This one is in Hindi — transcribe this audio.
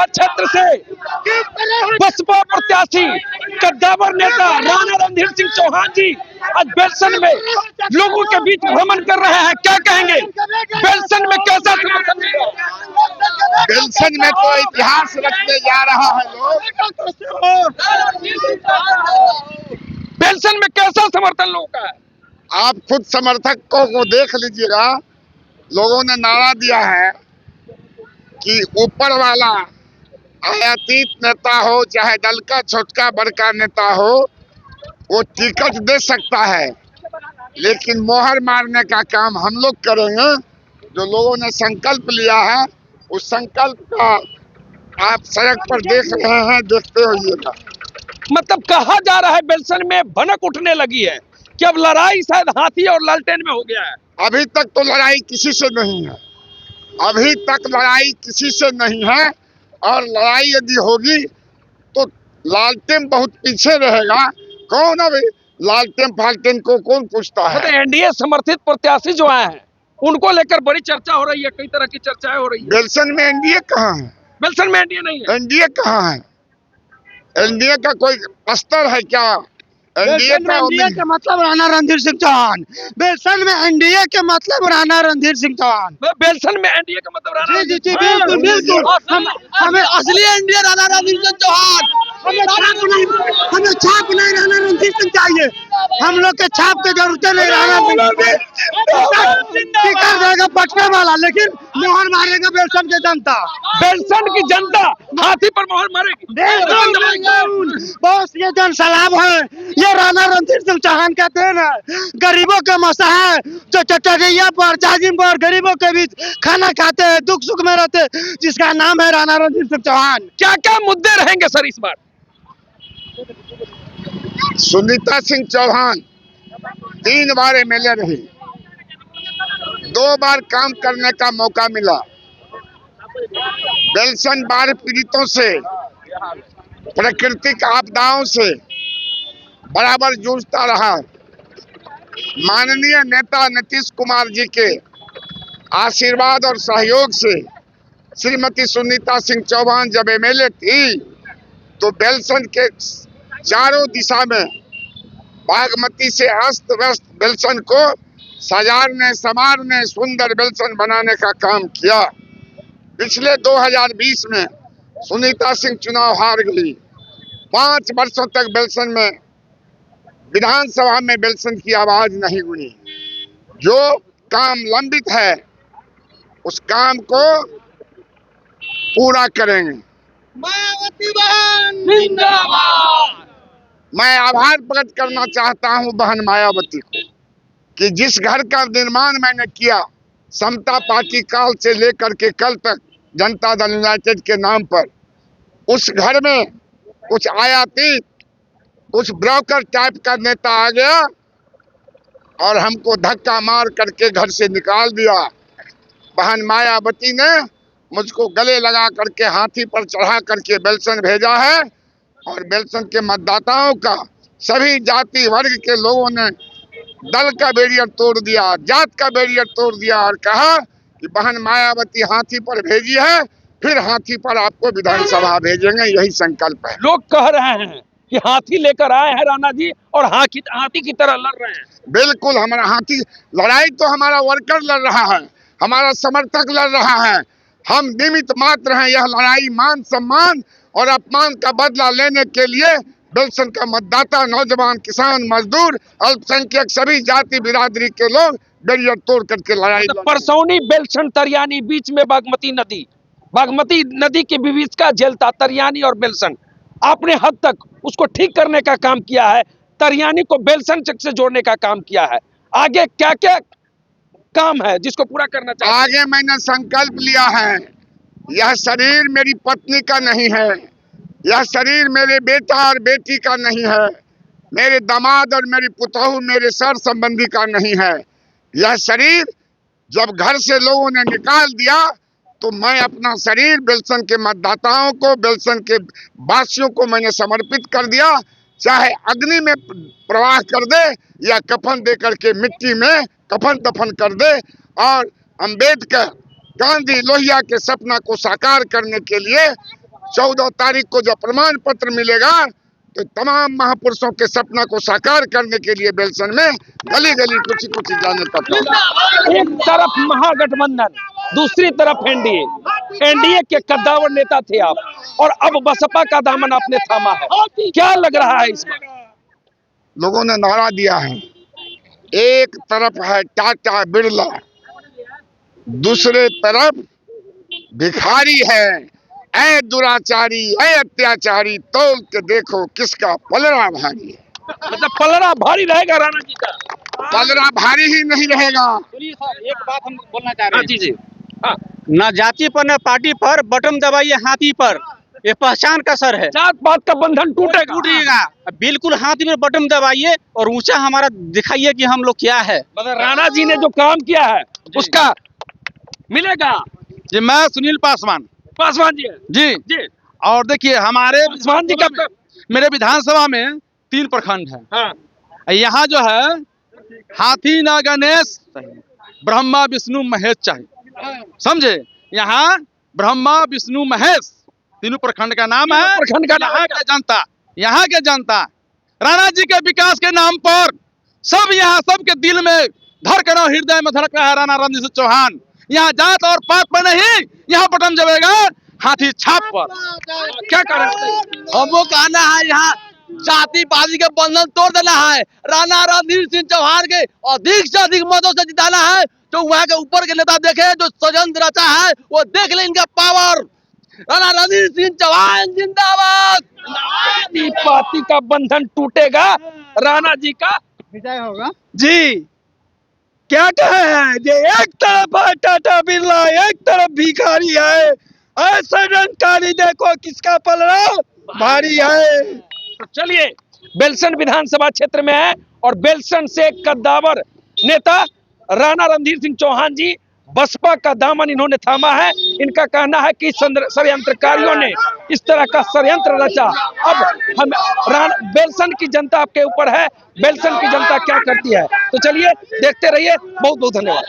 लोकसभा क्षेत्र से बसपा प्रत्याशी कद्दावर नेता राणा रणधीर सिंह चौहान जी आज बेलसन में लोगों के बीच भ्रमण कर रहे हैं। क्या कहेंगे, बेलसन में कैसा समर्थन मिल रहा है? बेलसन में तो इतिहास रखने जा रहा है लोग। बेलसन में कैसा समर्थन लोगों का है? आप खुद समर्थकों को देख लीजिएगा। लोगों ने नारा दिया है कि ऊपर वाला आयातीत नेता हो चाहे दल का छोटका बड़का नेता हो, वो टिकट दे सकता है, लेकिन मोहर मारने का काम हम लोग करेंगे। जो लोगों ने संकल्प लिया है उस संकल्प का आप सड़क पर देख रहे हैं, देखते होइएगा। मतलब कहा जा रहा है बेलसन में भनक उठने लगी है कि अब लड़ाई शायद हाथी और लालटेन में हो गया है। अभी तक तो लड़ाई किसी से नहीं है, अभी तक लड़ाई किसी से नहीं है। और लड़ाई यदि होगी तो लालटेन बहुत पीछे रहेगा। कौन अभी लालटेन फालटेन को कौन पूछता है? तो एनडीए समर्थित प्रत्याशी जो आए हैं उनको लेकर बड़ी चर्चा हो रही है, कई तरह की चर्चाएं हो रही है। बेलसन में एनडीए कहाँ है? बेलसन में एनडीए नहीं है। एनडीए कहाँ है? एनडीए का कोई स्तर है क्या? एनडीए का मतलब राणा रणधीर सिंह चौहान। बेलसन में एनडीए के मतलब राणा रणधीर सिंह चौहान। बेलसन में एनडीए का मतलब राणा जी जी बिल्कुल बिल्कुल। हमें असली एनडीए राणा रणधीर सिंह चौहान। हमें छाप नहीं राणा रणधीर सिंह चाहिए। हम लोग के छाप की जरूरत नहीं। राणा टिकट देगा पटना वाला, लेकिन मोहर मारेगा बेलसन की जनता। बेलसन की जनता हाथी पर मोहर मारेगी। बस ये जन सलाब है, ये राणा रणधीर सिंह चौहान कहते हैं ना, गरीबों का मसा है जो चटरिया पर जाजिम पर गरीबों के बीच खाना खाते हैं, दुख सुख में रहते हैं, जिसका नाम है राणा रणधीर सिंह चौहान। क्या क्या मुद्दे रहेंगे सर इस बार? सुनीता सिंह चौहान 3 बार एमएलए रही, 2 बार काम करने का मौका मिला। बेलसन बाढ़ पीड़ितों से, प्राकृतिक आपदाओं से बराबर जूझता रहा। माननीय नेता नीतीश कुमार जी के आशीर्वाद और सहयोग से श्रीमती सुनीता सिंह चौहान जब एमएलए थी तो बेलसन के चारों दिशा में बागमती से अस्त व्यस्त बेलसन को सजारने संवारने सुंदर बेलसन बनाने का काम किया। पिछले 2020 में सुनीता सिंह चुनाव हार गई। 5 वर्षों तक बेलसन में विधानसभा में बेलसन की आवाज नहीं हुई। जो काम लंबित है उस काम को पूरा करेंगे। मायावती बहन जिंदाबाद। मैं आभार प्रकट करना चाहता हूं बहन मायावती को कि जिस घर का निर्माण मैंने किया समता पार्टी काल से लेकर के कल तक जनता दल यूनाइटेड के नाम पर, उस घर में कुछ आयातीत कुछ ब्रोकर टाइप का नेता आ गया और हमको धक्का मार करके घर से निकाल दिया। बहन मायावती ने मुझको गले लगा करके हाथी पर चढ़ा करके बेलसन भेजा है और बेलसन के मतदाताओं का, सभी जाति वर्ग के लोगों ने दल का बैरियर तोड़ दिया, जात का बैरियर तोड़ दिया और कहा कि बहन मायावती हाथी पर भेजी है, फिर हाथी पर आपको विधानसभा भेजेंगे। यही संकल्प है। लोग कह रहे हैं कि हाथी लेकर आए हैं राणा जी और हाथी की तरह लड़ रहे हैं। बिल्कुल, हमारा हाथी लड़ाई तो हमारा वर्कर लड़ रहा है, हमारा समर्थक लड़ रहा है। हम निमित्त मात्र हैं। यह लड़ाई मान सम्मान और अपमान का बदला लेने के लिए बेलसन का मतदाता, नौजवान, किसान, मजदूर, अल्पसंख्यक सभी जाति बिरादरी के लोग बैरियर तोड़ करके लड़ाई। परसौनी बेलसन तरियानी बीच में बागमती नदी के बीच का झेलता तरियानी और बेलसन, आपने हद तक उसको ठीक करने का काम किया है, तरियानी को बेलसन चक से जोड़ने का काम किया है। आगे क्या क्या काम है जिसको पूरा करना चाहिए? आगे मैंने संकल्प लिया है, यह शरीर मेरी पत्नी का नहीं है, यह शरीर मेरे बेटा और बेटी का नहीं है, मेरे दामाद और मेरी पुतहू मेरे सर संबंधी का नहीं है। यह शरीर जब घर से लोगों ने निकाल दिया तो मैं अपना शरीर बेलसन के मतदाताओं को, बेलसन के वासियों को मैंने समर्पित कर दिया। चाहे अग्नि में प्रवाह कर दे या कफन दे करके मिट्टी में कफन दफन कर दे। और अंबेडकर, गांधी, लोहिया के सपना को साकार करने के लिए 14 तारीख को जब प्रमाण पत्र मिलेगा तो तमाम महापुरुषों के सपना को साकार करने के लिए बेलसन में गली गली कुछ कुछ जाने तक। एक तरफ महागठबंधन, दूसरी तरफ एनडीए। एनडीए के कद्दावर नेता थे आप, और अब बसपा का दामन आपने थामा है। क्या लग रहा है इस बार? लोगों ने नारा दिया है, एक तरफ है टाटा बिरला, दूसरे तरफ भिखारी है। ऐ दुराचारी, ऐ अत्याचारी, तौल के देखो किसका पलड़ा भारी है। मतलब पलड़ा भारी रहेगा राणा जी का? पलड़ा भारी ही नहीं रहेगा। सुनिए सर, एक बात हम बोलना चाह रहे हैं। जी जी, हाँ। न जाति पर न पार्टी पर बटन दबाइए हाथी पर, ये पहचान का सर है। जात पात का बंधन टूटेगा। टूटेगा, बिल्कुल हाथी पर बटन दबाइए और ऊंचा हमारा दिखाइए कि हम लोग क्या है। मतलब राणा जी ने जो काम किया है उसका मिलेगा। जी, मैं सुनील पासवान पासवान जी जी जी, और देखिए हमारे पासवान जी का मेरे विधानसभा में 3 प्रखंड है। हाँ। यहाँ जो है हाथी ना गणेश, ब्रह्मा विष्णु महेश चाहिए, समझे। यहाँ ब्रह्मा विष्णु महेश तीनों प्रखंड का नाम है। प्रखंड का नाम है। यहाँ के जनता राणा जी के विकास के नाम पर सब यहाँ सबके दिल में धड़क रहा, हृदय में धड़क रहा है राणा रणधीर सिंह चौहान। यहाँ जात और पात पर नहीं, यहाँ बटन जमेगा हाथी छाप पर। क्या कारण? हमको कहना है यहाँ जाति पाति के बंधन तोड़ देना है, राणा रणधीर सिंह चौहान के अधिक से अधिक मतों से जिताना है। जो वहाँ के ऊपर के नेता देखे, जो षड्यंत्र रचा है वो देख ले इनका पावर। राणा रणधीर सिंह चौहान जिंदाबाद। जाति पाति का बंधन टूटेगा, राणा जी का विजय होगा जी। क्या कहे हैं? ये एक तरफ है टाटा बिरला, एक तरफ भिखारी है। ऐसा रंगकारी देखो किसका पलड़ा भारी है। तो चलिए, बेलसन विधानसभा क्षेत्र में है और बेलसन से कद्दावर नेता राणा रणधीर सिंह चौहान जी, बसपा का दामन इन्होंने थामा है। इनका कहना है कि षड्यंत्रकारियों ने इस तरह का षड्यंत्र रचा। अब हम बेलसन की जनता आपके ऊपर है, बेलसन की जनता क्या करती है। तो चलिए देखते रहिए, बहुत बहुत धन्यवाद।